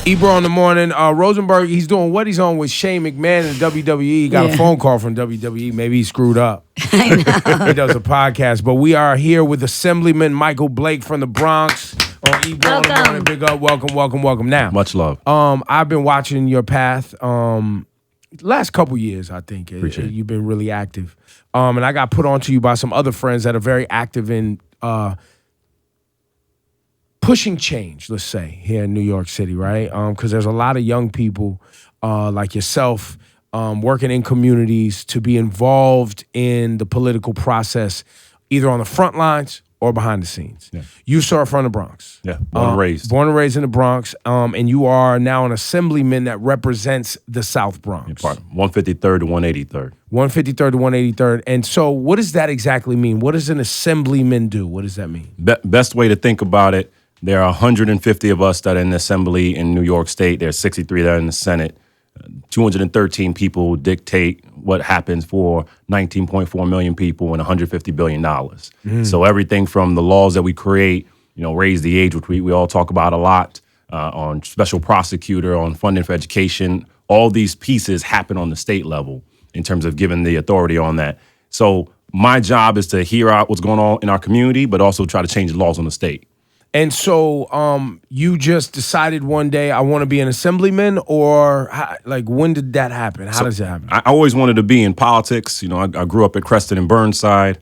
Ebro on the morning. Rosenberg, he's doing what he's on with Shane McMahon in WWE. He got a phone call from WWE. Maybe he screwed up. I know. He does a podcast. But we are here with Assemblyman Michael Blake from the Bronx on Ebro on the morning. Big up. Welcome. Now, much love. I've been watching your path last couple years, I think. Appreciate it. You've been really active. And I got put on to you by some other friends that are very active in pushing change, let's say, here in New York City, right? Because there's a lot of young people like yourself working in communities to be involved in the political process, either on the front lines or behind the scenes. Yeah. You started from the Bronx. Yeah, born and raised. Born and raised in the Bronx, and you are now an assemblyman that represents the South Bronx. Yeah, 153rd to 183rd. 153rd to 183rd. And so what does that exactly mean? What does an assemblyman do? What does that mean? Best way to think about it, there are 150 of us that are in the Assembly in New York State. There's 63 that are in the Senate. 213 people dictate what happens for 19.4 million people and $150 billion. So everything from the laws that we create, raise the age, which we all talk about a lot, on special prosecutor, on funding for education, all these pieces happen on the state level in terms of giving the authority on that. So my job is to hear out what's going on in our community, but also try to change the laws on the state. And so you just decided one day, I want to be an assemblyman, or when did that happen? How does it happen? I always wanted to be in politics. I grew up at Creston and Burnside.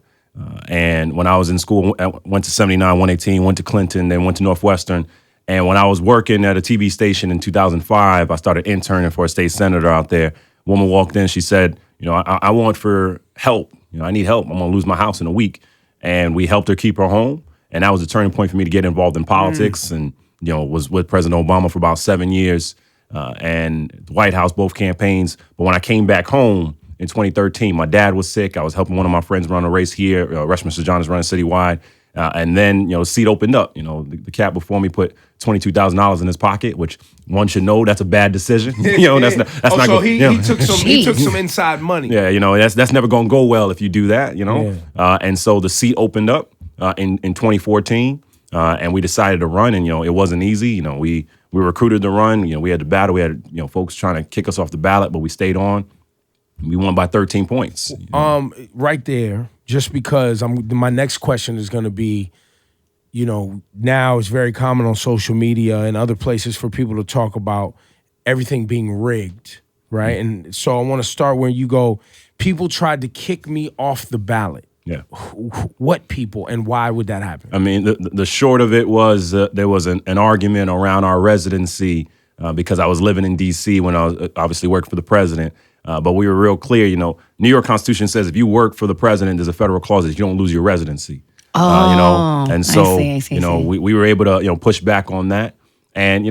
And when I was in school, I went to 79, 118, went to Clinton, then went to Northwestern. And when I was working at a TV station in 2005, I started interning for a state senator out there. A woman walked in, she said, I want for help. I need help. I'm going to lose my house in a week. And we helped her keep her home. And that was a turning point for me to get involved in politics and, was with President Obama for about 7 years and the White House, both campaigns. But when I came back home in 2013, my dad was sick. I was helping one of my friends run a race here. Mr. John is running citywide. And then, the seat opened up. The cat before me put $22,000 in his pocket, which one should know that's a bad decision. He took some inside money. Yeah, that's never going to go well if you do that, And so the seat opened up. In 2014, and we decided to run, and it wasn't easy. We recruited to run. We had to battle. We had folks trying to kick us off the ballot, but we stayed on. We won by 13 points. Right there, just because my next question is going to be, now it's very common on social media and other places for people to talk about everything being rigged, right? Mm-hmm. And so I want to start where you go. People tried to kick me off the ballot. Yeah. What people, and why would that happen? I mean, the short of it was there was an argument around our residency because I was living in D.C. when I was obviously working for the president. But we were real clear, New York Constitution says if you work for the president, there's a federal clause that you don't lose your residency. And so, I see. We were able to, push back on that. And,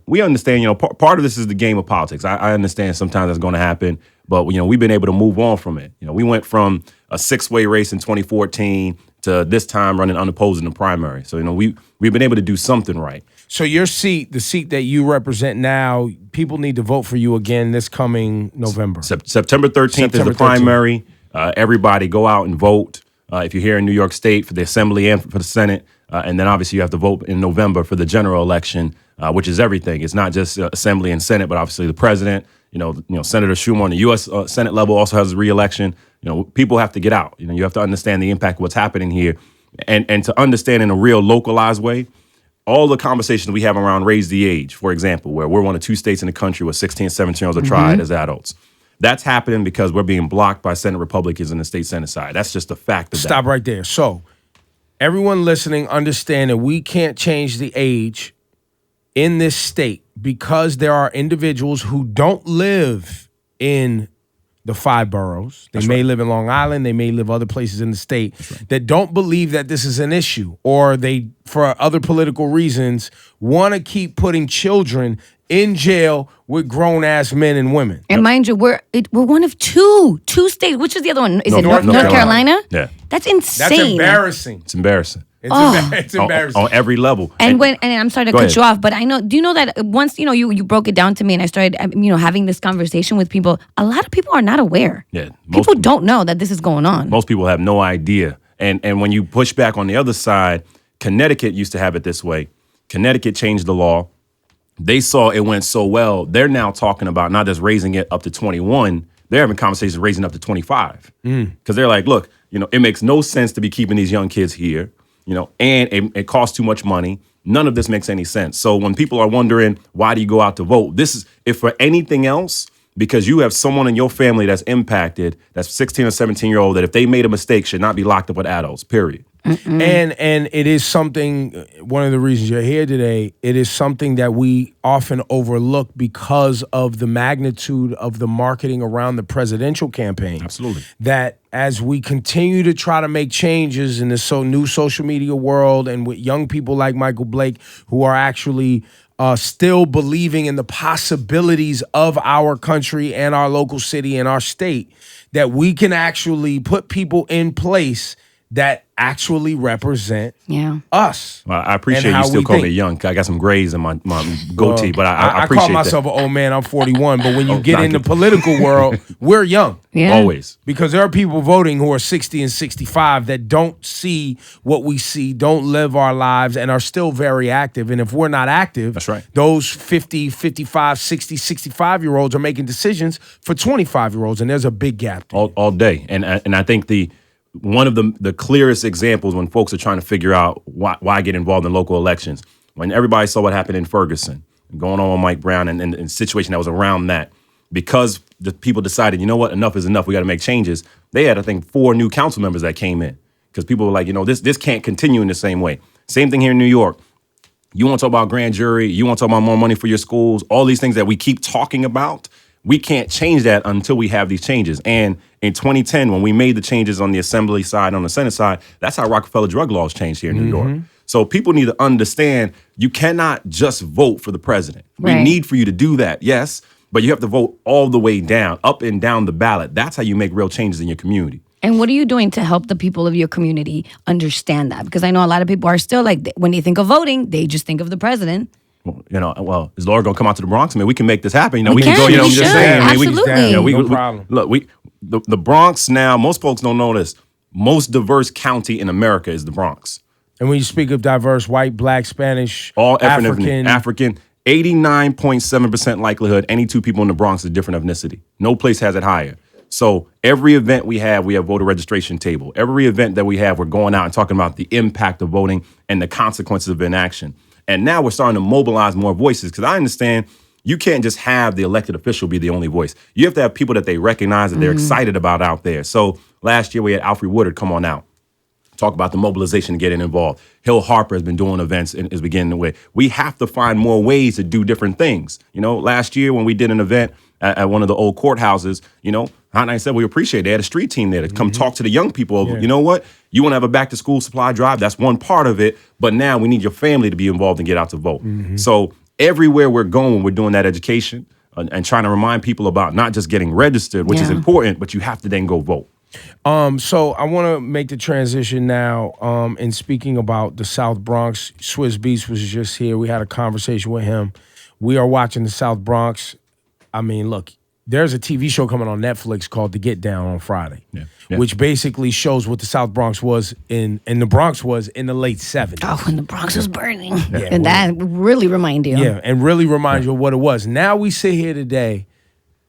we understand, part of this is the game of politics. I understand sometimes that's going to happen, but, we've been able to move on from it. We went from a 6-way race in 2014 to this time running unopposed in the primary. So, we've been able to do something right. So your seat, the seat that you represent now, people need to vote for you again this coming November. September 13th is the primary. Everybody go out and vote. If you're here in New York State for the Assembly and for the Senate. And then obviously you have to vote in November for the general election, which is everything. It's not just Assembly and Senate, but obviously the president. Senator Schumer on the U.S. Senate level also has a re-election. People have to get out. You have to understand the impact of what's happening here, and to understand in a real localized way. All the conversations we have around raise the age, for example, where we're one of 2 states in the country where 16 and 17-year-olds are tried as adults. That's happening because we're being blocked by Senate Republicans in the state Senate side. That's just a fact of that. Stop right there. So everyone listening, understand that we can't change the age in this state because there are individuals who don't live in the 5 boroughs. They may live in Long Island. They may live other places in the state that don't believe that this is an issue, or they, for other political reasons, want to keep putting children in jail with grown-ass men and women. And mind you, we're one of two states. Which is the other one? Is it North Carolina? Yeah. That's insane. That's embarrassing. It's embarrassing. It's embarrassing. On every level. And I'm sorry to cut you off, but I know, do you know that once, you broke it down to me and I started, having this conversation with people, a lot of people are not aware. Yeah. People don't know that this is going on. Most people have no idea. And when you push back on the other side, Connecticut used to have it this way. Connecticut changed the law. they saw it went so well. They're now talking about not just raising it up to 21. They're having conversations raising up to 25 because they're like, look, it makes no sense to be keeping these young kids here, and it costs too much money. None of this makes any sense. So when people are wondering, why do you go out to vote? This is, if for anything else, because you have someone in your family that's impacted, that's 16 or 17-year-old, that if they made a mistake should not be locked up with adults, period. And it is something, one of the reasons you're here today, it is something that we often overlook because of the magnitude of the marketing around the presidential campaign. Absolutely. That as we continue to try to make changes in this new social media world and with young people like Michael Blake who are actually still believing in the possibilities of our country and our local city and our state, that we can actually put people in place that actually represent us. Well, I appreciate you still calling me young. I got some grays in my goatee, but I appreciate call myself that. an old man. I'm 41, but when you get in the political world, we're young. Yeah. Always. Because there are people voting who are 60 and 65 that don't see what we see, don't live our lives, and are still very active. And if we're not active, that's right. Those 50, 55, 60, 65-year-olds are making decisions for 25-year-olds, and there's a big gap there. All day. And I think one of the clearest examples when folks are trying to figure out why get involved in local elections, when everybody saw what happened in Ferguson, going on with Mike Brown and the situation that was around that, because the people decided, you know what, enough is enough, we got to make changes. They had, I think, 4 new council members that came in because people were like, this can't continue in the same way. Same thing here in New York. You want to talk about grand jury, you want to talk about more money for your schools, all these things that we keep talking about. We can't change that until we have these changes. And in 2010, when we made the changes on the Assembly side, on the Senate side, that's how Rockefeller drug laws changed here in New York. So people need to understand you cannot just vote for the president. Right. We need for you to do that, yes, but you have to vote all the way down, up and down the ballot. That's how you make real changes in your community. And what are you doing to help the people of your community understand that? Because I know a lot of people are still like, when they think of voting, they just think of the president. Well, is Laura gonna come out to the Bronx? I mean, we can make this happen. We can can, go. we I'm just should. saying. Absolutely. No problem. Look, the Bronx now. Most folks don't know this. Most diverse county in America is the Bronx. And when you speak of diverse, white, black, Spanish, all African, 89.7% likelihood any 2 people in the Bronx is a different ethnicity. No place has it higher. So every event we have voter registration table. Every event that we have, we're going out and talking about the impact of voting and the consequences of inaction. And now we're starting to mobilize more voices because I understand you can't just have the elected official be the only voice. You have to have people that they recognize that they're excited about out there. So last year we had Alfred Woodard come on out, talk about the mobilization and getting involved. Hill Harper has been doing events and is beginning the way. We have to find more ways to do different things. Last year when we did an event at one of the old courthouses, Hot 97, we appreciate it. They had a street team there to come talk to the young people. Yeah. You know what? You want to have a back to school supply drive? That's one part of it. But now we need your family to be involved and get out to vote. So everywhere we're going, we're doing that education and trying to remind people about not just getting registered, which is important, but you have to then go vote. So I want to make the transition now in speaking about the South Bronx. Swizz Beatz was just here. We had a conversation with him. We are watching the South Bronx. I mean, look, there's a TV show coming on Netflix called The Get Down on Friday, which basically shows what the South Bronx was in the Bronx was in the late 70s. Oh, when the Bronx was burning. And that really remind you. Yeah, and really remind you of what it was. Now we sit here today,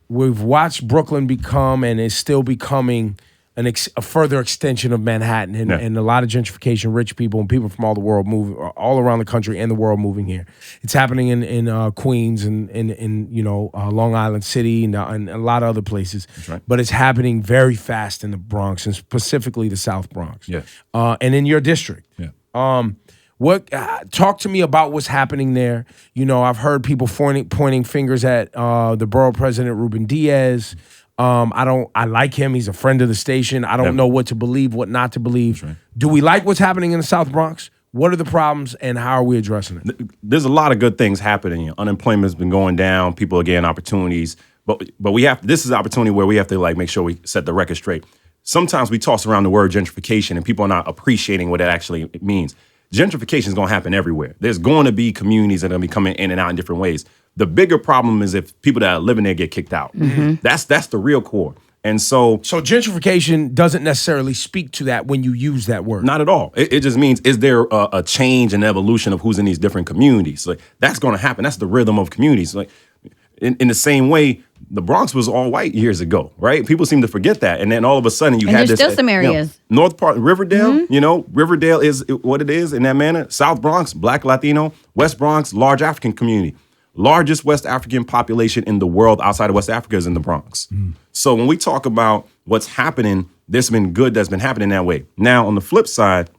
we've watched Brooklyn become and is still becoming a further extension of Manhattan and a lot of gentrification, rich people and people from all the world moving, all around the country and the world moving here. It's happening in Queens and in Long Island City and a lot of other places. That's right. But it's happening very fast in the Bronx and specifically the South Bronx. Yeah. And in your district. Yeah. Talk to me about what's happening there. I've heard people pointing fingers at the borough president, Ruben Diaz. I like him. He's a friend of the station. I don't know what to believe, what not to believe. Right. Do we like what's happening in the South Bronx? What are the problems and how are we addressing it? There's a lot of good things happening. Unemployment's been going down. People are getting opportunities. But this is an opportunity where we have to make sure we set the record straight. Sometimes we toss around the word gentrification and people are not appreciating what it actually means. Gentrification is going to happen everywhere. There's going to be communities that are going to be coming in and out in different ways. The bigger problem is if people that are living there get kicked out. That's the real core. And so gentrification doesn't necessarily speak to that when you use that word. Not at all. It just means, is there a change and evolution of who's in these different communities? Like, that's going to happen. That's the rhythm of communities. Like, in the same way, the Bronx was all white years ago, right? People seem to forget that. And then all of a sudden you had this. There's still some areas. North part, Riverdale, Riverdale is what it is in that manner. South Bronx, Black, Latino. West Bronx, large African community. Largest West African population in the world outside of West Africa is in the Bronx. So when we talk about what's happening, there's been good that's been happening that way. Now, on the flip side,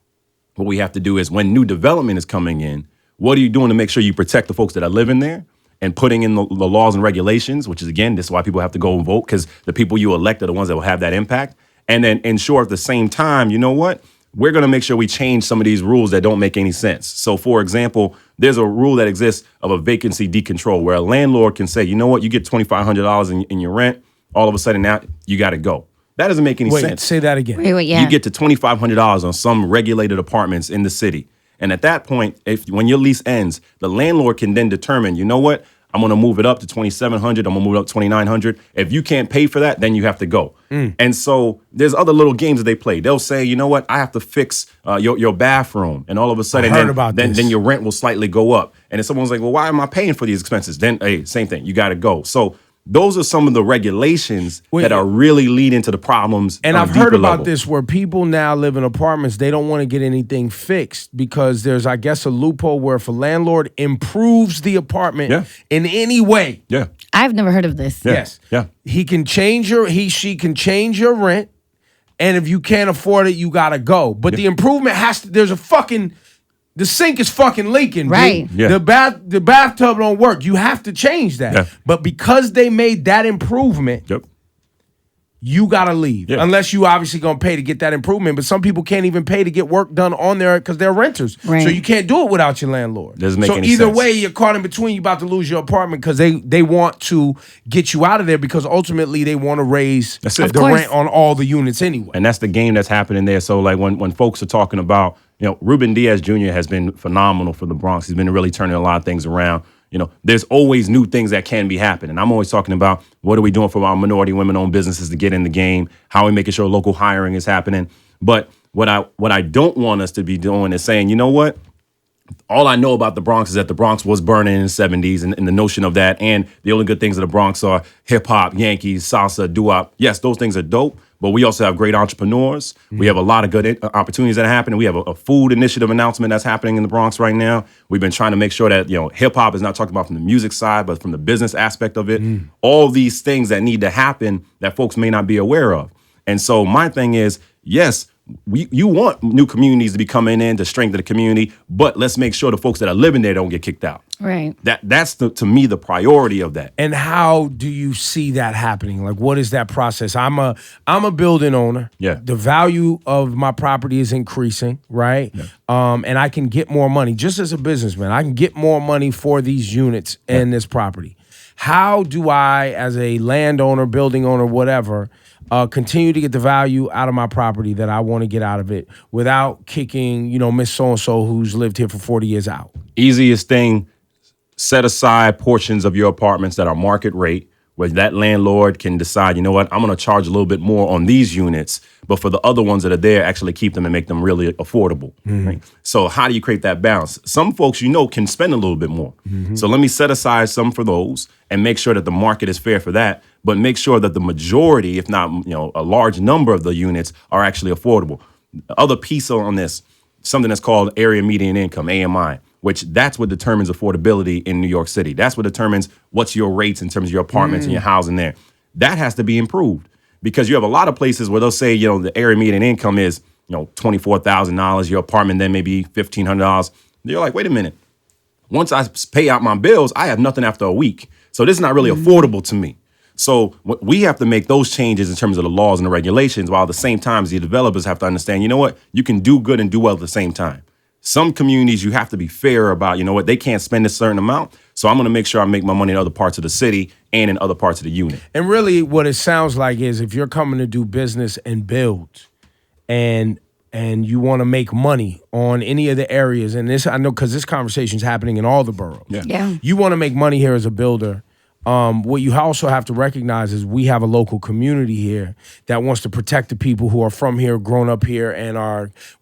what we have to do is when new development is coming in, what are you doing to make sure you protect the folks that are living there and putting in the laws and regulations, which is, again, this is why people have to go and vote, because the people you elect are the ones that will have that impact. And then ensure at the same time, you know what? We're going to make sure we change some of these rules that don't make any sense. So, for example, there's a rule that exists of a vacancy decontrol where a landlord can say, you know what, you get $2,500 in your rent. All of a sudden now you got to go. That doesn't make any sense. Say that again. Wait, yeah. You get to $2,500 on some regulated apartments in the city. And at that point, when your lease ends, the landlord can then determine, you know what, I'm going to move it up to $2,700. I'm going to move it up to $2,900. If you can't pay for that, then you have to go. And so there's other little games that they play. They'll say, you know what, I have to fix your bathroom. And all of a sudden, then your rent will slightly go up. And if someone's like, well, why am I paying for these expenses? Then, hey, same thing. You got to go. So those are some of the regulations that are really leading to the problems. And I've heard about this where people now live in apartments. They don't want to get anything fixed because there's, I guess, a loophole where if a landlord improves the apartment in any way. Yeah. I've never heard of this. Yeah. Yes. Yeah. She can change your rent. And if you can't afford it, you got to go. But the improvement the sink is fucking leaking, right? Dude. Yeah. The bathtub don't work. You have to change that. Yeah. But because they made that improvement, you gotta leave. Yeah. Unless you obviously gonna pay to get that improvement. But some people can't even pay to get work done on there because they're renters. Right. So you can't do it without your landlord. Doesn't make any sense. So either sense. way, you're caught in between. You're about to lose your apartment because they want to get you out of there because ultimately they want to raise the rent on all the units anyway. And that's the game that's happening there. So like when folks are talking about, Ruben Diaz Jr. has been phenomenal for the Bronx. He's been really turning a lot of things around. There's always new things that can be happening. I'm always talking about what are we doing for our minority women-owned businesses to get in the game? How are we making sure local hiring is happening? But what I don't want us to be doing is saying, you know what? All I know about the Bronx is that the Bronx was burning in the 70s and the notion of that. And the only good things of the Bronx are hip-hop, Yankees, salsa, doo-wop. Yes, those things are dope. But we also have great entrepreneurs. We have a lot of good opportunities that are happening. We have a food initiative announcement that's happening in the Bronx right now. We've been trying to make sure that, hip hop is not talked about from the music side, but from the business aspect of it. All these things that need to happen that folks may not be aware of. And so my thing is, yes, you want new communities to be coming in to strengthen the community, but let's make sure the folks that are living there don't get kicked out. Right. That's to me the priority of that. And how do you see that happening? Like, what is that process? I'm a building owner. Yeah. The value of my property is increasing, right? Yeah. And I can get more money. Just as a businessman, I can get more money for these units and this property. How do I, as a landowner, building owner, whatever, continue to get the value out of my property that I want to get out of it without kicking, Miss So-and-so who's lived here for 40 years out? Easiest thing, set aside portions of your apartments that are market rate where that landlord can decide, you know what, I'm going to charge a little bit more on these units, but for the other ones that are there, actually keep them and make them really affordable. Right? So how do you create that balance? Some folks, can spend a little bit more. So let me set aside some for those and make sure that the market is fair for that, but make sure that the majority, if not, a large number of the units are actually affordable. The other piece on this, something that's called area median income, AMI, which that's what determines affordability in New York City. That's what determines what's your rates in terms of your apartments and your housing there. That has to be improved because you have a lot of places where they'll say, the area median income is, $24,000. Your apartment then maybe $1,500. You're like, wait a minute. Once I pay out my bills, I have nothing after a week. So this is not really affordable to me. So we have to make those changes in terms of the laws and the regulations, while at the same time, the developers have to understand, you know what, you can do good and do well at the same time. Some communities, you have to be fair about, they can't spend a certain amount. So I'm going to make sure I make my money in other parts of the city and in other parts of the unit. And really what it sounds like is if you're coming to do business and build and you want to make money on any of the areas, and this, I know because this conversation is happening in all the boroughs. Yeah. You want to make money here as a builder. what you also have to recognize is we have a local community here that wants to protect the people who are from here, grown up here, and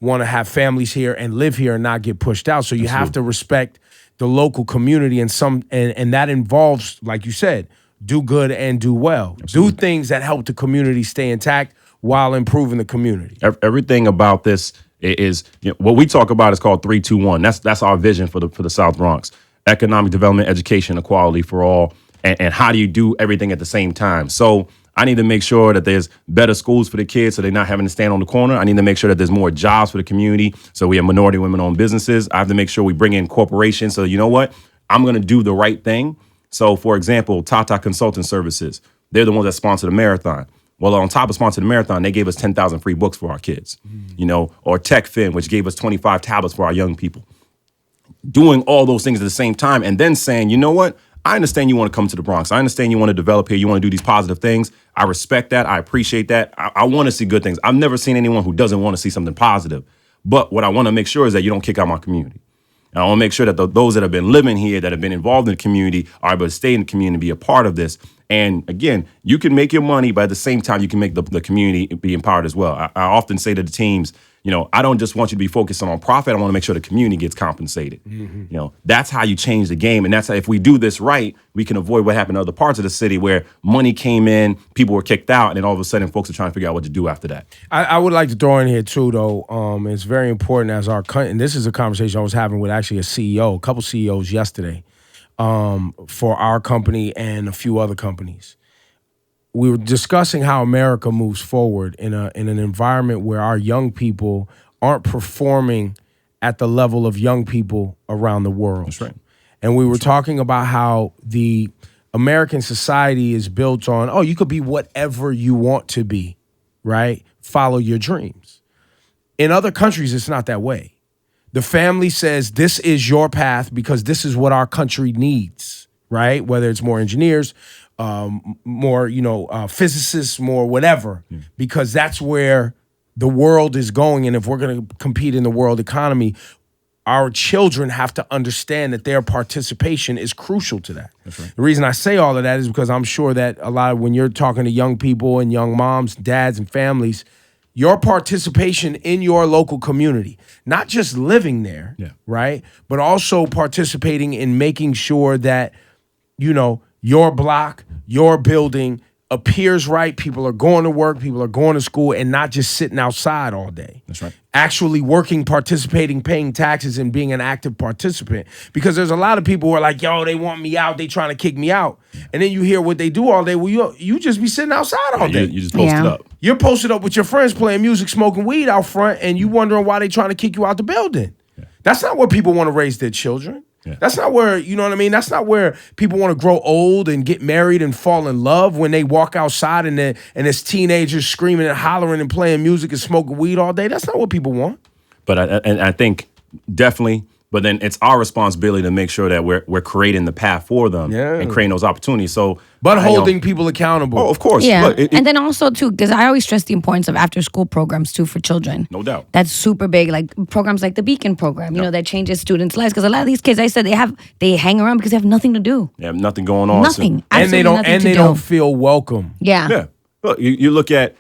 want to have families here and live here and not get pushed out. So you have to respect the local community, and that involves, like you said, do good and do well. Absolutely. Do things that help the community stay intact while improving the community. Everything about this is what we talk about is called 3-2-1. That's our vision for the South Bronx: economic development, education, equality for all. And how do you do everything at the same time? So I need to make sure that there's better schools for the kids so they're not having to stand on the corner. I need to make sure that there's more jobs for the community so we have minority women-owned businesses. I have to make sure we bring in corporations so you know what? I'm going to do the right thing. So, for example, Tata Consulting Services, they're the ones that sponsor the marathon. Well, on top of sponsoring the marathon, they gave us 10,000 free books for our kids, or TechFin, which gave us 25 tablets for our young people. Doing all those things at the same time and then saying, you know what? I understand you want to come to the Bronx. I understand you want to develop here. You want to do these positive things. I respect that. I appreciate that. I want to see good things. I've never seen anyone who doesn't want to see something positive. But what I want to make sure is that you don't kick out my community. And I want to make sure that those that have been living here, that have been involved in the community, are able to stay in the community, be a part of this. And again, you can make your money, but at the same time, you can make the community be empowered as well. I often say to the teams, I don't just want you to be focused on profit. I want to make sure the community gets compensated. Mm-hmm. That's how you change the game. And that's how, if we do this right, we can avoid what happened in other parts of the city where money came in, people were kicked out, and then all of a sudden folks are trying to figure out what to do after that. I would like to throw in here too, though. It's very important as and this is a conversation I was having with actually a couple CEOs yesterday, for our company and a few other companies. We were discussing how America moves forward in an environment where our young people aren't performing at the level of young people around the world. That's right. And we were talking about how the American society is built on, you could be whatever you want to be, right? Follow your dreams. In other countries, it's not that way. The family says, this is your path because this is what our country needs, right? Whether it's more engineers, more, physicists, more whatever, because that's where the world is going. And if we're going to compete in the world economy, our children have to understand that their participation is crucial to that. That's right. The reason I say all of that is because I'm sure that when you're talking to young people and young moms, dads, and families, your participation in your local community, not just living there, right, but also participating in making sure that, your block, your building appears right. People are going to work, people are going to school, and not just sitting outside all day. That's right. Actually working, participating, paying taxes, and being an active participant. Because there's a lot of people who are like, they want me out, they trying to kick me out. And then you hear what they do all day. Well, you just be sitting outside all day. You just post it up. You're posted up with your friends playing music, smoking weed out front, and you wondering why they trying to kick you out the building. Yeah. That's not where people want to raise their children. Yeah. That's not where, that's not where people want to grow old and get married and fall in love when they walk outside and it's teenagers screaming and hollering and playing music and smoking weed all day. That's not what people want. But I think definitely, but then it's our responsibility to make sure that we're creating the path for them and creating those opportunities. So, but holding people accountable. Oh, of course. Yeah. Look, and then also too, because I always stress the importance of after school programs too for children. No doubt. That's super big. Like programs like the Beacon program, that changes students' lives. Because a lot of these kids, I said they hang around because they have nothing to do. They have nothing going on. Nothing. So, and they don't feel welcome. Yeah. Yeah. Look, you look at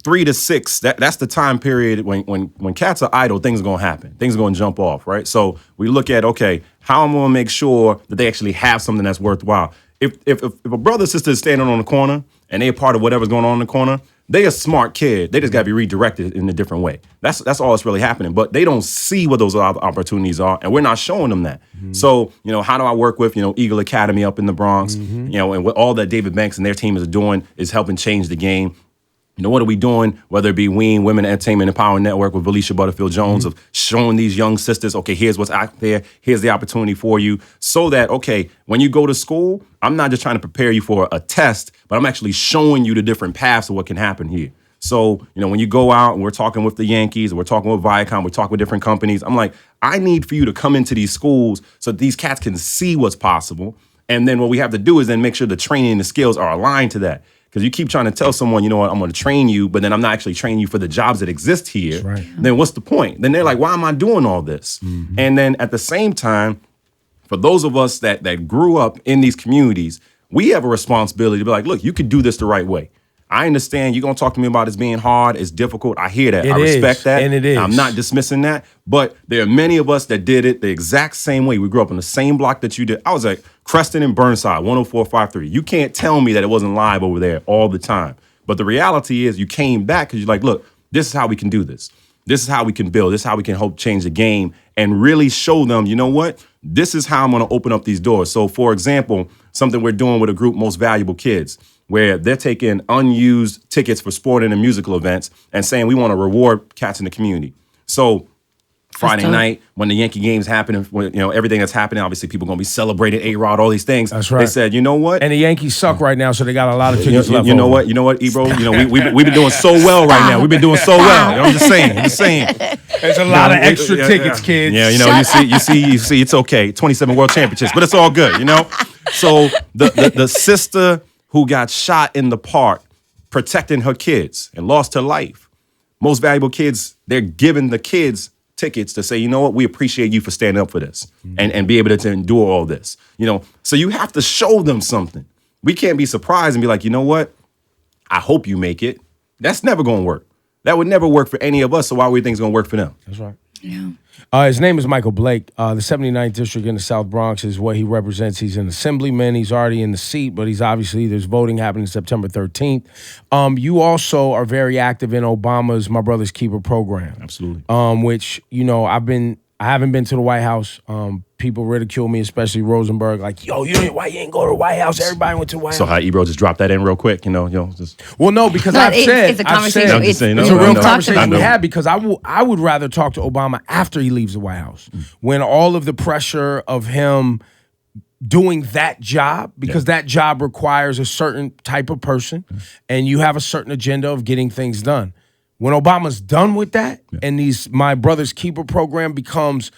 3 to 6, that's the time period when cats are idle, things are going to happen. Things are going to jump off, right? So we look at, okay, how am I going to make sure that they actually have something that's worthwhile? If a brother or sister is standing on the corner and they're part of whatever's going on in the corner, they're a smart kid. They just got to be redirected in a different way. That's all that's really happening. But they don't see what those opportunities are, and we're not showing them that. Mm-hmm. So, how do I work with, Eagle Academy up in the Bronx, and what all that David Banks and their team is doing is helping change the game. What are we doing, whether it be WEEN, Women Entertainment Empowerment Network with Alicia Butterfield-Jones, of showing these young sisters, okay, here's what's out there, here's the opportunity for you, so that, okay, when you go to school, I'm not just trying to prepare you for a test, but I'm actually showing you the different paths of what can happen here. So, when you go out and we're talking with the Yankees, we're talking with Viacom, we're talking with different companies, I'm like, I need for you to come into these schools so that these cats can see what's possible. And then what we have to do is then make sure the training and the skills are aligned to that. Because you keep trying to tell someone, I'm going to train you, but then I'm not actually training you for the jobs that exist here. Right. Then what's the point? Then they're like, why am I doing all this? Mm-hmm. And then at the same time, for those of us that grew up in these communities, we have a responsibility to be like, look, you can do this the right way. I understand you're going to talk to me about it's being hard, it's difficult. I hear that. I respect that. And it is. I'm not dismissing that. But there are many of us that did it the exact same way. We grew up in the same block that you did. I was at Creston and Burnside, 10453. You can't tell me that it wasn't live over there all the time. But the reality is you came back because you're like, look, this is how we can do this. This is how we can build. This is how we can help change the game and really show them, you know what? This is how I'm going to open up these doors. So, for example, something we're doing with a group, Most Valuable Kids, where they're taking unused tickets for sporting and musical events and saying we want to reward cats in the community. So Friday night, when the Yankee game's happening, when, everything that's happening, obviously people going to be celebrating A-Rod, all these things. That's right. They said, you know what? And the Yankees suck right now, so they got a lot of tickets left. You know what, Ebro? We've been doing so well right now. We've been doing so well. I'm just saying. There's a lot of extra tickets, kids. Yeah, you see, it's okay. 27 World Championships, but it's all good, So the sister who got shot in the park protecting her kids and lost her life. Most Valuable Kids, they're giving the kids tickets to say, you know what, we appreciate you for standing up for this and be able to endure all this. So you have to show them something. We can't be surprised and be like, you know what, I hope you make it. That's never going to work. That would never work for any of us, so why would you think it's going to work for them? That's right. Yeah. His name is Michael Blake. The 79th District in the South Bronx is what he represents. He's an assemblyman. He's already in the seat, but there's voting happening September 13th. You also are very active in Obama's My Brother's Keeper program. Absolutely. Which, I haven't been to the White House. People ridicule me, especially Rosenberg, like, yo, why you ain't go to the White House? Everybody went to the White House. So how Ebro just dropped that in real quick, just. Well, no, because it's a conversation. It's a real conversation we had because I would rather talk to Obama after he leaves the White House, when all of the pressure of him doing that job, because that job requires a certain type of person, and you have a certain agenda of getting things done. When Obama's done with that, and My Brother's Keeper program becomes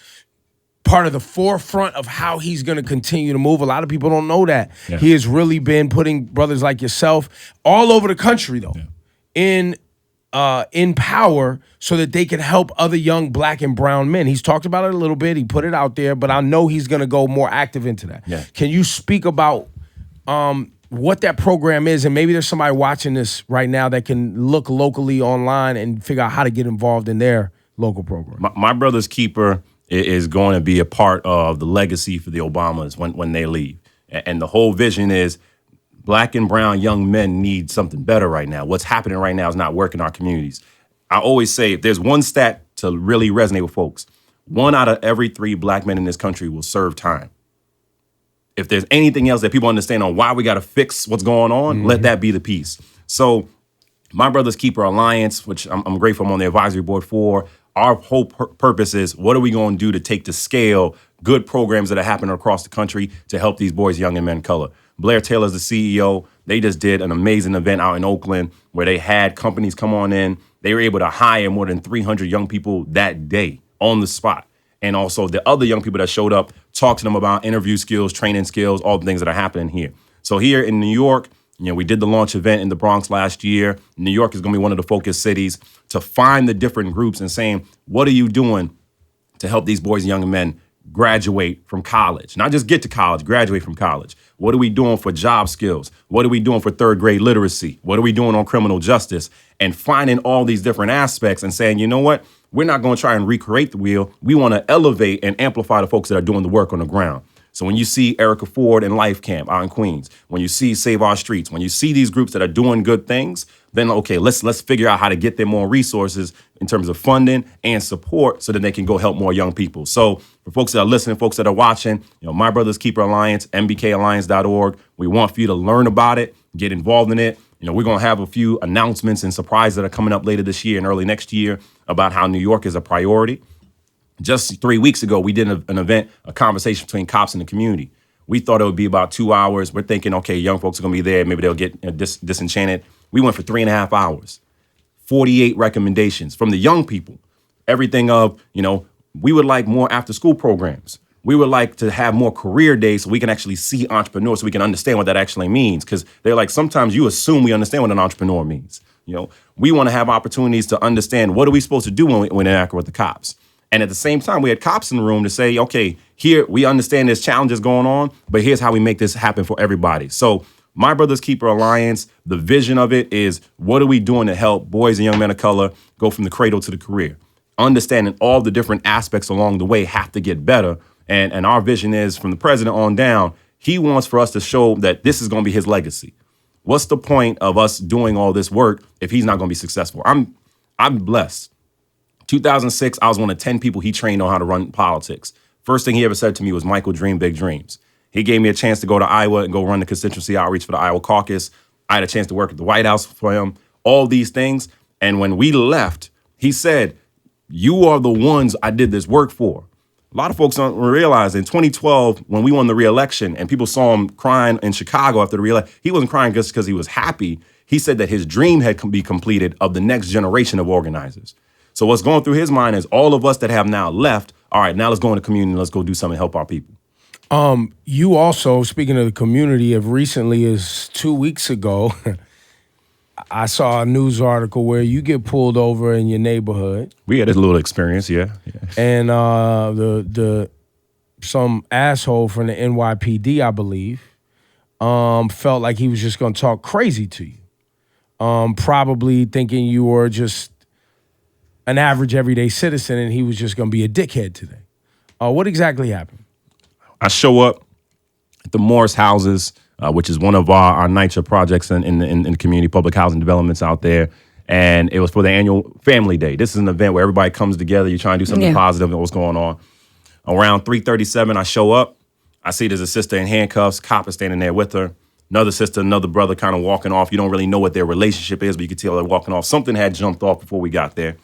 part of the forefront of how he's going to continue to move. A lot of people don't know that. Yeah. He has really been putting brothers like yourself all over the country, though, in power so that they can help other young black and brown men. He's talked about it a little bit. He put it out there, but I know he's going to go more active into that. Yeah. Can you speak about what that program is? And maybe there's somebody watching this right now that can look locally online and figure out how to get involved in their local program. My Brother's Keeper is going to be a part of the legacy for the Obamas when they leave. And the whole vision is black and brown young men need something better right now. What's happening right now is not working in our communities. I always say, if there's one stat to really resonate with folks, 1 out of every 3 black men in this country will serve time. If there's anything else that people understand on why we got to fix what's going on, let that be the piece. So My Brother's Keeper Alliance, which I'm grateful I'm on the advisory board for, our whole purpose is, what are we going to do to take to scale good programs that are happening across the country to help these boys, young and men of color? Blair Taylor's the CEO. They just did an amazing event out in Oakland where they had companies come on in. They were able to hire more than 300 young people that day on the spot. And also the other young people that showed up, talked to them about interview skills, training skills, all the things that are happening here. So here in New York, we did the launch event in the Bronx last year. New York is going to be one of the focus cities to find the different groups and saying, what are you doing to help these boys and young men graduate from college? Not just get to college, graduate from college. What are we doing for job skills? What are we doing for third grade literacy? What are we doing on criminal justice? And finding all these different aspects and saying, you know what? We're not going to try and recreate the wheel. We want to elevate and amplify the folks that are doing the work on the ground. So when you see Erica Ford and Life Camp out in Queens, when you see Save Our Streets, when you see these groups that are doing good things, then okay, let's figure out how to get them more resources in terms of funding and support so that they can go help more young people. So for folks that are listening, folks that are watching, My Brother's Keeper Alliance, mbkalliance.org, we want for you to learn about it, get involved in it. We're going to have a few announcements and surprises that are coming up later this year and early next year about how New York is a priority. Just 3 weeks ago, we did an event, a conversation between cops and the community. We thought it would be about 2 hours. We're thinking, okay, young folks are going to be there. Maybe they'll get disenchanted. We went for 3.5 hours, 48 recommendations from the young people. Everything of, we would like more after school programs. We would like to have more career days so we can actually see entrepreneurs so we can understand what that actually means. Because they're like, sometimes you assume we understand what an entrepreneur means. We want to have opportunities to understand what are we supposed to do when we interact with the cops. And at the same time, we had cops in the room to say, okay, here, we understand there's challenges going on, but here's how we make this happen for everybody. So My Brother's Keeper Alliance, the vision of it is, what are we doing to help boys and young men of color go from the cradle to the career? Understanding all the different aspects along the way have to get better. And our vision is, from the president on down, he wants for us to show that this is going to be his legacy. What's the point of us doing all this work if he's not going to be successful? I'm blessed. 2006, I was one of 10 people he trained on how to run politics. First thing he ever said to me was, Michael, dream big dreams. He gave me a chance to go to Iowa and go run the constituency outreach for the Iowa caucus. I had a chance to work at the White House for him, all these things. And when we left, he said, you are the ones I did this work for. A lot of folks don't realize in 2012, when we won the re-election and people saw him crying in Chicago after the re-election, he wasn't crying just because he was happy. He said that his dream had be completed of the next generation of organizers. So what's going through his mind is all of us that have now left, all right, now let's go in the community and let's go do something to help our people. You also, speaking of the community, of recently, is 2 weeks ago, I saw a news article where you get pulled over in your neighborhood. We had a little experience, yeah. And some asshole from the NYPD, I believe, felt like he was just going to talk crazy to you, probably thinking you were just an average everyday citizen and he was just going to be a dickhead today. What exactly happened? I show up at the Morris Houses, which is one of our NYCHA projects in the community public housing developments out there. And it was for the annual Family Day. This is an event where everybody comes together. You're trying to do something positive and what's going on. Around 3:37, I show up. I see there's a sister in handcuffs. Cop is standing there with her. Another sister, another brother kind of walking off. You don't really know what their relationship is, but you can tell they're walking off. Something had jumped off before we got there.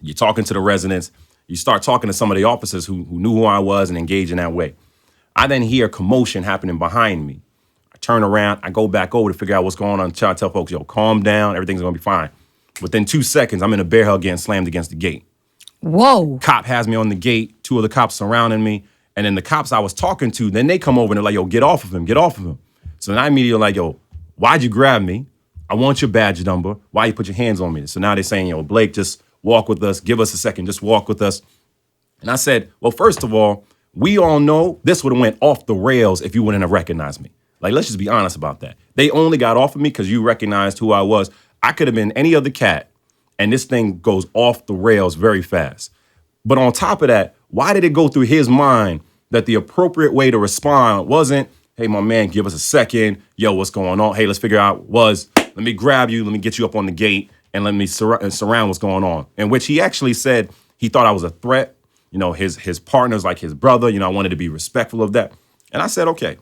You're talking to the residents. You start talking to some of the officers who knew who I was and engaged in that way. I then hear commotion happening behind me. I turn around. I go back over to figure out what's going on. Try to tell folks, yo, calm down. Everything's going to be fine. Within 2 seconds, I'm in a bear hug getting slammed against the gate. Whoa. Cop has me on the gate. 2 other cops surrounding me. And then the cops I was talking to, then they come over and they're like, yo, get off of him. Get off of him. So then I immediately like, yo, why'd you grab me? I want your badge number. Why you put your hands on me? So now they're saying, yo, Blake, just walk with us. Give us a second. Just walk with us. And I said, well, first of all, we all know this would have went off the rails if you wouldn't have recognized me. Like, let's just be honest about that. They only got off of me because you recognized who I was. I could have been any other cat, and this thing goes off the rails very fast. But on top of that, why did it go through his mind that the appropriate way to respond wasn't, hey, my man, give us a second. Yo, what's going on? Hey, let's figure out let me grab you. Let me get you up on the gate and let me surround what's going on. In which he actually said he thought I was a threat. You know, his partner's like his brother. You know, I wanted to be respectful of that. And I said, okay,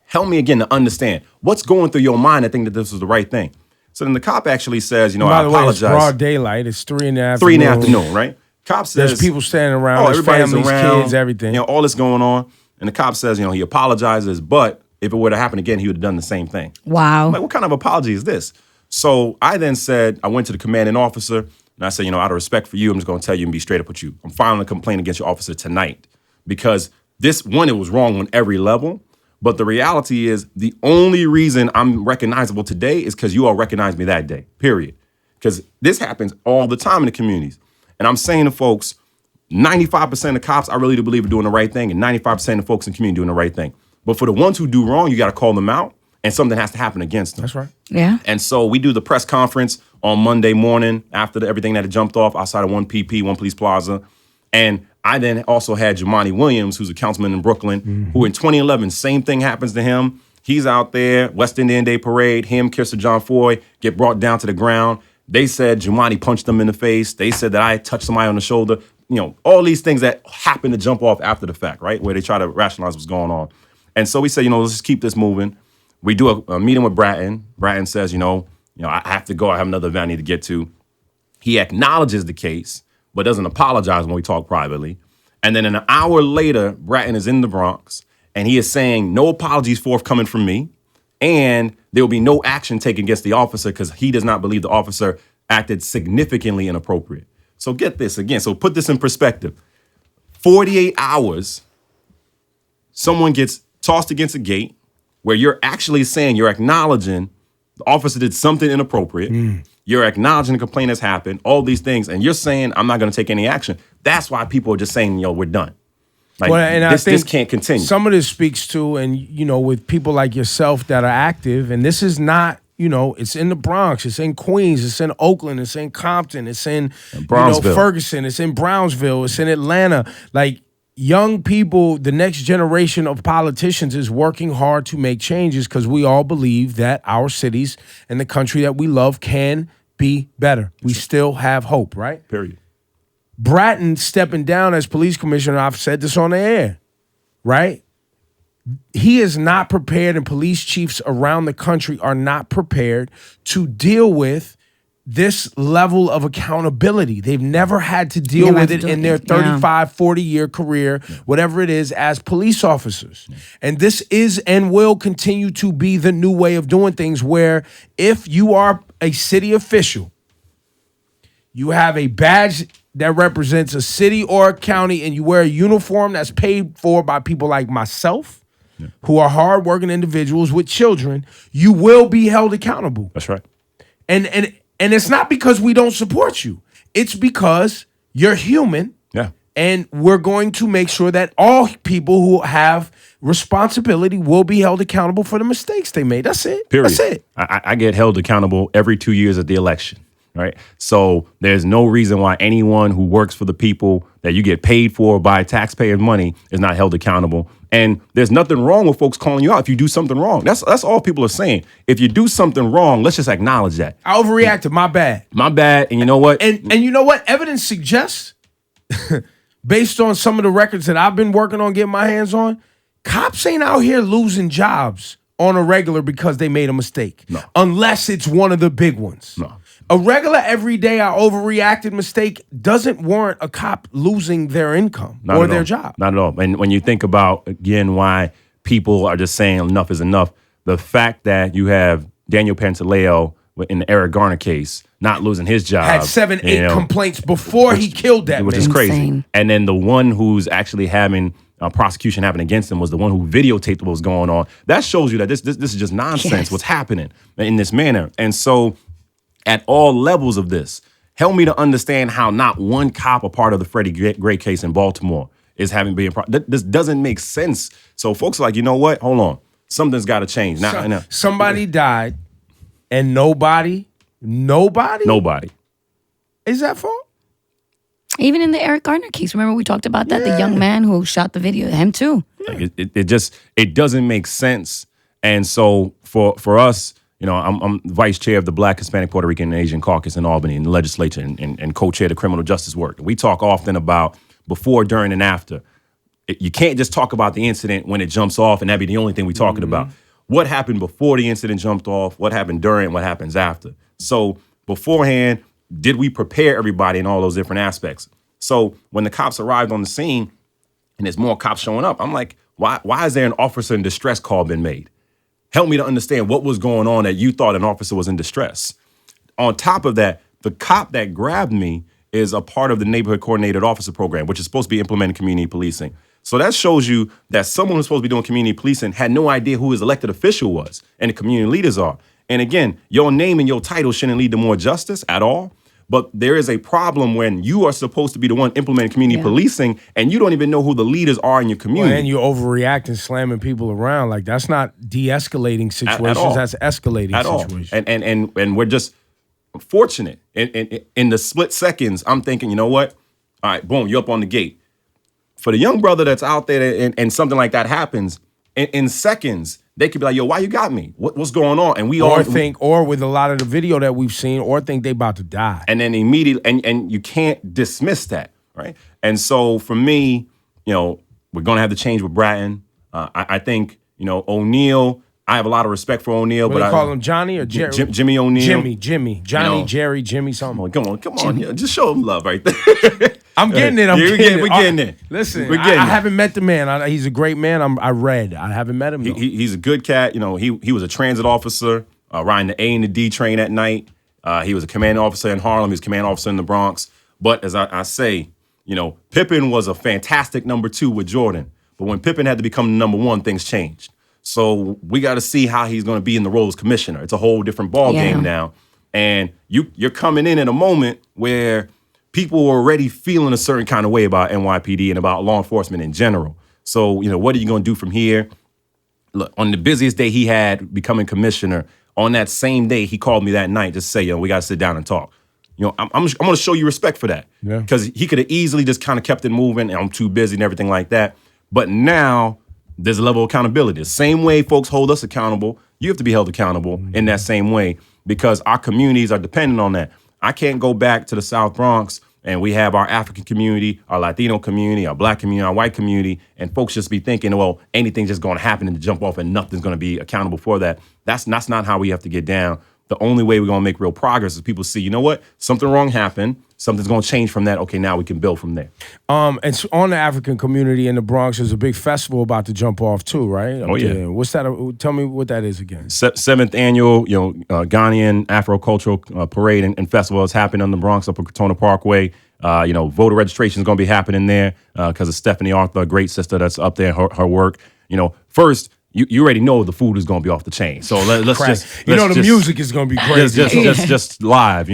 help me again to understand what's going through your mind and think that this was the right thing. So then the cop actually says, you know, I apologize. By the way, it's broad daylight. It's 3 in the afternoon. 3 in the afternoon, right? Cop says, there's people standing around. There's families, kids, everything. You know, all this going on. And the cop says, you know, he apologizes, but if it were to happen again, he would have done the same thing. Wow. I'm like, what kind of apology is this? So I then said, I went to the commanding officer. And I said, you know, out of respect for you, I'm just going to tell you and be straight up with you. I'm filing a complaint against your officer tonight because it was wrong on every level. But the reality is the only reason I'm recognizable today is because you all recognized me that day, period. Because this happens all the time in the communities. And I'm saying to folks, 95% of cops, I really do believe are doing the right thing. And 95% of folks in the community doing the right thing. But for the ones who do wrong, you got to call them out. And something has to happen against them. That's right. Yeah. And so we do the press conference on Monday morning after everything that had jumped off outside of 1PP, One Police Plaza. And I then also had Jumaane Williams, who's a councilman in Brooklyn, who in 2011, same thing happens to him. He's out there, West Indian Day Parade, him, Kirsten John Foy, get brought down to the ground. They said Jumaane punched them in the face. They said that I touched somebody on the shoulder. You know, all these things that happen to jump off after the fact, right? Where they try to rationalize what's going on. And so we said, you know, let's just keep this moving. We do a meeting with Bratton. Bratton says, you know, I have to go. I have another event I need to get to. He acknowledges the case, but doesn't apologize when we talk privately. And then an hour later, Bratton is in the Bronx, and he is saying no apologies forthcoming from me, and there will be no action taken against the officer because he does not believe the officer acted significantly inappropriate. So get this again. So put this in perspective. 48 hours, someone gets tossed against a gate, where you're actually saying, you're acknowledging the officer did something inappropriate. You're acknowledging the complaint has happened, all these things, and you're saying, I'm not going to take any action. That's why people are just saying, we're done. Like, Well, and I think this can't continue. Some of this speaks to, and with people like yourself that are active, and this is not, it's in the Bronx, it's in Queens, it's in Oakland, it's in Compton, it's in Brownsville. Ferguson, it's in Brownsville, it's in Atlanta. Like, young people, the next generation of politicians is working hard to make changes because we all believe that our cities and the country that we love can be better. We still have hope, right? Period. Bratton stepping down as police commissioner, I've said this on the air, right? He is not prepared, and police chiefs around the country are not prepared to deal with this level of accountability. They've never had to deal with it in their 35, 40-year career, whatever it is, as police officers. And this is and will continue to be the new way of doing things, where if you are a city official, you have a badge that represents a city or a county, and you wear a uniform that's paid for by people like myself, who are hardworking individuals with children, you will be held accountable. That's right. And it's not because we don't support you. It's because you're human. Yeah. And we're going to make sure that all people who have responsibility will be held accountable for the mistakes they made. That's it. Period. That's it. I get held accountable every 2 years of the election. Right. So there's no reason why anyone who works for the people that you get paid for by taxpayers' money is not held accountable. And there's nothing wrong with folks calling you out if you do something wrong. That's all people are saying. If you do something wrong, let's just acknowledge that. I overreacted. My bad. My bad. And you know what? And you know what? Evidence suggests, based on some of the records that I've been working on getting my hands on, cops ain't out here losing jobs on a regular because they made a mistake. No. Unless it's one of the big ones. No. A regular everyday I overreacted mistake doesn't warrant a cop losing their income or their job. Not at all. And when you think about, again, why people are just saying enough is enough, the fact that you have Daniel Pantaleo in the Eric Garner case not losing his job. Had 7-8 complaints before he killed that man. Which is crazy. Insane. And then the one who's actually having prosecution happen against him was the one who videotaped what was going on. That shows you that this is just nonsense, what's happening in this manner. And so at all levels of this, help me to understand how not one cop a part of the Freddie Gray case in Baltimore is having been. This doesn't make sense. So folks are like, you know what? Hold on. Something's got to change. Now, somebody died and nobody is at fault. Even in the Eric Garner case, remember we talked about that? The young man who shot the video, him too. Like it doesn't make sense. And so for us, I'm vice chair of the Black, Hispanic, Puerto Rican, and Asian Caucus in Albany in the legislature and co-chair the criminal justice work. We talk often about before, during, and after. You can't just talk about the incident when it jumps off and that be the only thing we're talking about. What happened before the incident jumped off? What happened during? What happens after? So beforehand, did we prepare everybody in all those different aspects? So when the cops arrived on the scene and there's more cops showing up, I'm like, why is there an officer in distress call been made? Help me to understand what was going on that you thought an officer was in distress. On top of that, the cop that grabbed me is a part of the Neighborhood Coordinated Officer Program, which is supposed to be implementing community policing. So that shows you that someone who's supposed to be doing community policing had no idea who his elected official was and the community leaders are. And again, your name and your title shouldn't lead to more justice at all. But there is a problem when you are supposed to be the one implementing community policing and you don't even know who the leaders are in your community. Well, and you overreacting, slamming people around. Like, that's not de-escalating situations. That's escalating situations. And we're just fortunate. In the split seconds, I'm thinking, you know what? All right, boom, you're up on the gate. For the young brother that's out there and something like that happens, in seconds, they could be like, yo, why you got me? What's going on? And or with a lot of the video that we've seen, or think they about to die. And then immediately, and you can't dismiss that, right? And so for me, we're going to have to change with Bratton. I think, O'Neal, I have a lot of respect for O'Neal. What do you call him, Johnny or Jerry? Jimmy O'Neal. Jimmy. Johnny, Jerry, Jimmy, something. Come on. Yeah, just show him love right there. I'm getting it. We're getting it. Listen, I haven't met the man. He's a great man. I haven't met him, though. He's a good cat. He was a transit officer, riding the A and the D train at night. He was a commanding officer in Harlem. He was a commanding officer in the Bronx. But as I say, Pippen was a fantastic number 2 with Jordan. But when Pippen had to become the number 1, things changed. So we got to see how he's going to be in the role as commissioner. It's a whole different ball game now. And you're coming in at a moment where people were already feeling a certain kind of way about NYPD and about law enforcement in general. So, what are you going to do from here? Look, on the busiest day he had becoming commissioner, on that same day, he called me that night just to say, we got to sit down and talk. I'm going to show you respect for that. Because he could have easily just kind of kept it moving, and I'm too busy and everything like that. But now there's a level of accountability. The same way folks hold us accountable, you have to be held accountable in that same way, because our communities are dependent on that. I can't go back to the South Bronx and we have our African community, our Latino community, our Black community, our white community, and folks just be thinking, well, anything's just going to happen and jump off and nothing's going to be accountable for that. That's not how we have to get down. The only way we're going to make real progress is people see, you know what, something wrong happened. Something's going to change from that. Okay, now we can build from there. And so on the African community in the Bronx, there's a big festival about to jump off too, right? Oh, yeah. What's that? Tell me what that is again. 7th annual, Ghanaian Afro-Cultural Parade and Festival is happening in the Bronx up at Katona Parkway. Voter registration is going to be happening there because of Stephanie Arthur, a great sister that's up there, her work. First, you already know the food is going to be off the chain. So let's just... the music is going to be crazy. Just live,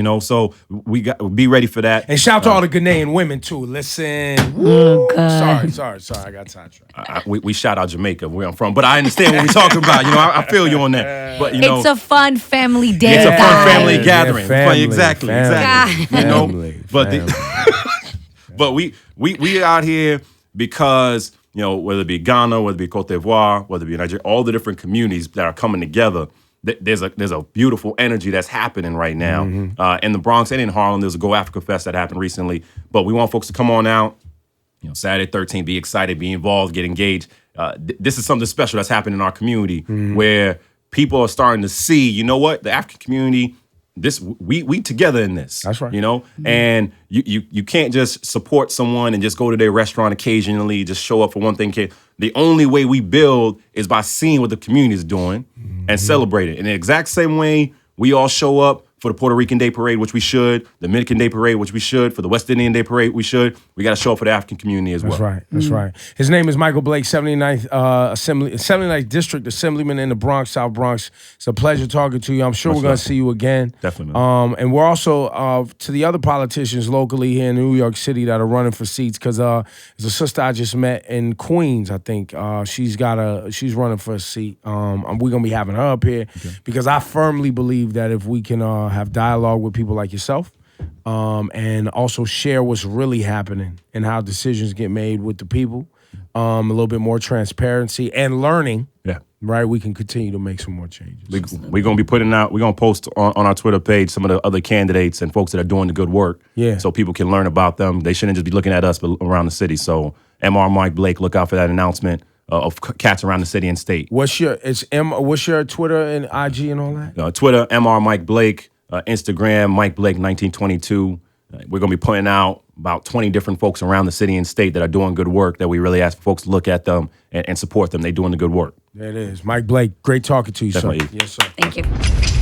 we be ready for that. And shout out to all the Ghanaian women, too. Listen. Oh, God. Sorry. I got sidetracked. We shout out Jamaica, where I'm from. But I understand what we're talking about. I feel you on that. But, it's a fun family day. It's a fun family gathering. Exactly. Family. But we out here because... whether it be Ghana, whether it be Cote d'Ivoire, whether it be Nigeria, all the different communities that are coming together, there's a beautiful energy that's happening right now. In the Bronx and in Harlem, there's a Go Africa Fest that happened recently. But we want folks to come on out, Saturday 13th, be excited, be involved, get engaged. This is something special that's happening in our community where people are starting to see, you know what, the African community, we together in this. That's right. And you can't just support someone and just go to their restaurant occasionally, just show up for one thing. The only way we build is by seeing what the community is doing and celebrate it. In the exact same way we all show up for the Puerto Rican Day Parade, which we should, the Dominican Day Parade, which we should, for the West Indian Day Parade, we should. We got to show up for the African community as well. That's right. His name is Michael Blake, 79th District Assemblyman in the Bronx, South Bronx. It's a pleasure talking to you. I'm sure we're going to see you again. Definitely. Man. And we're also, to the other politicians locally here in New York City that are running for seats, because there's a sister I just met in Queens, I think. She's running for a seat. We're going to be having her up here because I firmly believe that if we can have dialogue with people like yourself, and also share what's really happening and how decisions get made with the people, a little bit more transparency and learning. Yeah. Right, we can continue to make some more changes. We're going to be we're going to post on our Twitter page some of the other candidates and folks that are doing the good work. Yeah. So people can learn about them. They shouldn't just be looking at us, but around the city. So Mr. Mike Blake, look out for that announcement of cats around the city and state. What's your Twitter and IG and all that? Twitter, Mr. Mike Blake. Instagram, Mike Blake 1922. We're going to be putting out about 20 different folks around the city and state that are doing good work that we really ask folks to look at them and support them. They're doing the good work. There it is. Mike Blake, great talking to you, Definitely. sir. Yes, sir. Thank you.